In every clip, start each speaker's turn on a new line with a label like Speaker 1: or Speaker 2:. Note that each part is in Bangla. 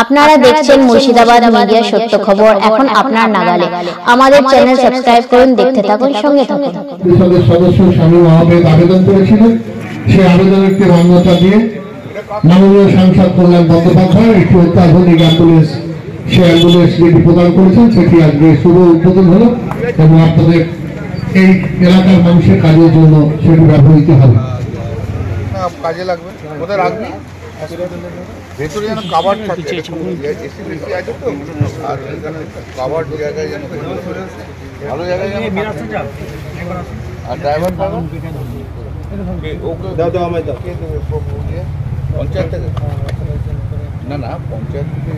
Speaker 1: আপনারা দেখছেন মুর্শিদাবাদ মিডিয়া সত্য খবর, এখন আপনার নাগালে। আমাদের চ্যানেল সাবস্ক্রাইব করুন, দেখতে থাকুন, সঙ্গে থাকুন।
Speaker 2: পরিষদের সদস্য স্বামী মহাবেদ আবেদন করেছিলেন, সেই আবেদনকে মান্যতা দিয়ে মাননীয় সাংসদ কল্যাণ বন্দ্যোপাধ্যায় একটি অত্যাধুনিক অ্যাম্বুলেন্স, সেই অ্যাম্বুলেন্স যেটি প্রদান করেছেন সেটি আজকে শুভ উদ্বোধন হলো এবং আপনাদের এই এলাকার মানুষের কাজের জন্য সেটি ব্যবহৃত হবে।
Speaker 3: কাজে লাগবে, কোথায় রাখবি? ভেতরে যেন কাভার থাকে, এসি বেশি আছে তো, আর কাভার জায়গায় যেন ভালো জায়গায় যেন। আর ড্রাইভার পাবেন পঞ্চায়েত থেকে? না না, পঞ্চায়েত থেকে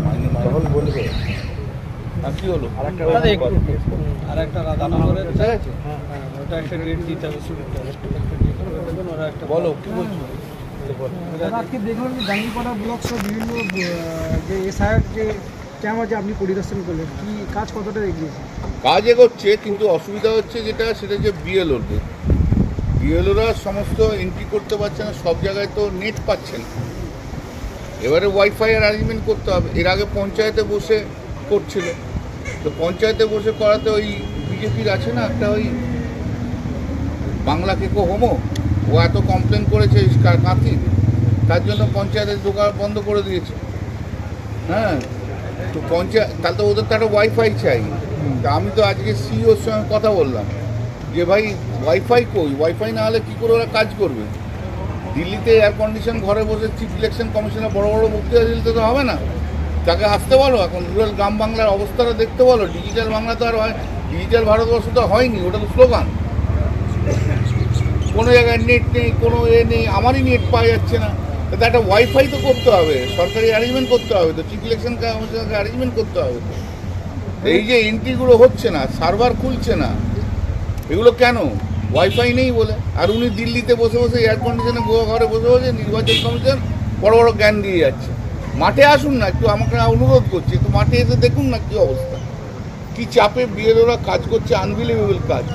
Speaker 3: মাইনে বলবে। আর কি হলো? বলো কি বলছো?
Speaker 4: আজকে দেখলাম যে জাঙ্গিপাড়া ব্লক সহ বিভিন্ন যে এসআইআর যে ক্যাম্প আছে আপনি পরিদর্শন করলেন, কি কাজ কতটা এগিয়েছে?
Speaker 3: কাজ এগোচ্ছে, কিন্তু অসুবিধা হচ্ছে যেটা, সেটা যে বিএলওরা সমস্ত এন্ট্রি করতে পারছে না, সব জায়গায় তো নেট পাচ্ছে না। এবারে ওয়াইফাই অ্যারেঞ্জমেন্ট করতে হবে। এর আগে পঞ্চায়েতে বসে করছিল, তো পঞ্চায়েতে বসে করাতে ওই বিজেপির আছে না একটা, ওই বাংলা কেকো হোমো, ও এত কমপ্লেন করেছে কাঁথি, তার জন্য পঞ্চায়েতের দোকান বন্ধ করে দিয়েছে। হ্যাঁ, তো পঞ্চায়েত তাহলে তো ওদের তো একটা ওয়াইফাই চাই। তা আমি তো আজকে সিইওর সঙ্গে কথা বললাম যে ভাই ওয়াইফাই কই, ওয়াইফাই না হলে কী করে ওরা কাজ করবে? দিল্লিতে এয়ার কন্ডিশন ঘরে বসে চিফ ইলেকশন কমিশনার বড় বড় বক্তৃতা দিতে তো হবে না, তাকে আসতে বলো। এখন রুরাল গ্রাম বাংলার অবস্থাটা দেখতে বলো। ডিজিটাল বাংলা তো আর হয়, ডিজিটাল ভারতবর্ষ তো হয়নি, ওটা তো স্লোগান। কোনো জায়গায় নেট নেই, কোনো নেই, আমারই নেট পাওয়া যাচ্ছে না। তাতে একটা ওয়াইফাই তো করতে হবে, সরকারি অ্যারেঞ্জমেন্ট করতে হবে, তো চিফ ইলেকশন কমিশনকে অ্যারেঞ্জমেন্ট করতে হবে। এই যে এন্ট্রিগুলো হচ্ছে না, সার্ভার খুলছে না, এগুলো কেন? ওয়াইফাই নেই বলে। আর উনি দিল্লিতে বসে বসে এয়ার কন্ডিশনে ঘরে বসে বসে নির্বাচন কমিশন বড় বড় জ্ঞান দিয়ে যাচ্ছে। মাঠে আসুন না, একটু আমাকে অনুরোধ করছি, একটু মাঠে এসে দেখুন না কী অবস্থা, কী চাপে বিএলওরা কাজ করছে, আনবিলিভেবল কাজ।